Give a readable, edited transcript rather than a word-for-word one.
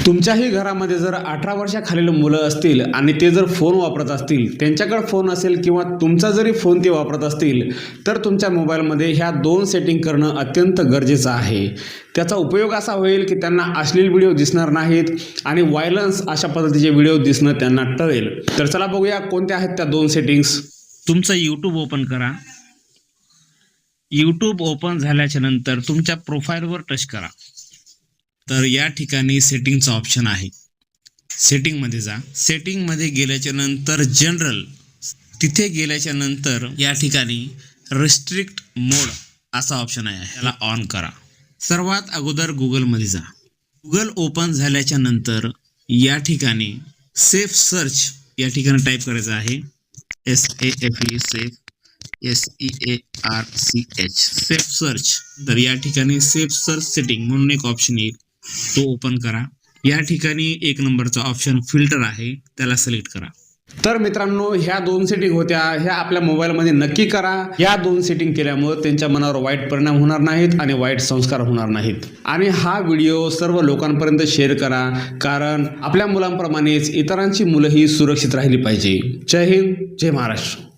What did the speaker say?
तुमच्याही घरामध्ये जर 18 वर्षाखालील मुलं असतील आणि ते जर फोन वापरत असतील, त्यांच्याकडे फोन असेल किंवा तुमचा जरी फोन ते वापरत असतील, तर तुमच्या मोबाईलमध्ये ह्या 2 सेटिंग करणं अत्यंत गरजेचं आहे. त्याचा उपयोग असा होईल की त्यांना अश्लील व्हिडिओ दिसणार नाहीत आणि व्हायलन्स अशा पद्धतीचे व्हिडिओ दिसणं त्यांना टळेल. तर चला बघूया कोणत्या आहेत त्या 2 सेटिंग्स. तुमचं यूट्यूब ओपन करा. यूट्यूब ओपन झाल्याच्या नंतर तुमच्या प्रोफाईलवर टच करा. तर या ठिकाणी सेटिंगचा ऑप्शन आहे. सेटिंगमध्ये जा. सेटिंगमध्ये गेल्याच्या नंतर जनरल, तिथे गेल्याच्या नंतर या ठिकाणी रिस्ट्रिक्ट मोड असा ऑप्शन आहे, त्याला ऑन करा. सर्वात अगोदर गुगलमध्ये जा. गुगल ओपन झाल्याच्या नंतर या ठिकाणी सेफ सर्च या ठिकाणी टाईप करायचं आहे. SAFE safe SEARCH safe search. तर या ठिकाणी सेफ सर्च सेटिंग म्हणून एक ऑप्शन येईल, तो ओपन करा. या ठिकाणी 1 नंबरचा ऑप्शन फिल्टर आहे, त्याला सिलेक्ट करा. तर मित्रांनो, ह्या 2 सेटिंग होत्या, ह्या आपल्या मोबाईलमध्ये नक्की करा. या 2 सेटिंग केल्यामुळे त्यांच्या मनावर वाईट परिणाम होणार नाहीत आणि वाईट संस्कार होणार नाहीत. आणि हा व्हिडिओ सर्व लोकांपर्यंत शेअर करा, कारण आपल्या मुलांप्रमाणेच इतरांची मुलंही सुरक्षित राहिली पाहिजे. जय हिंद, जय महाराष्ट्र.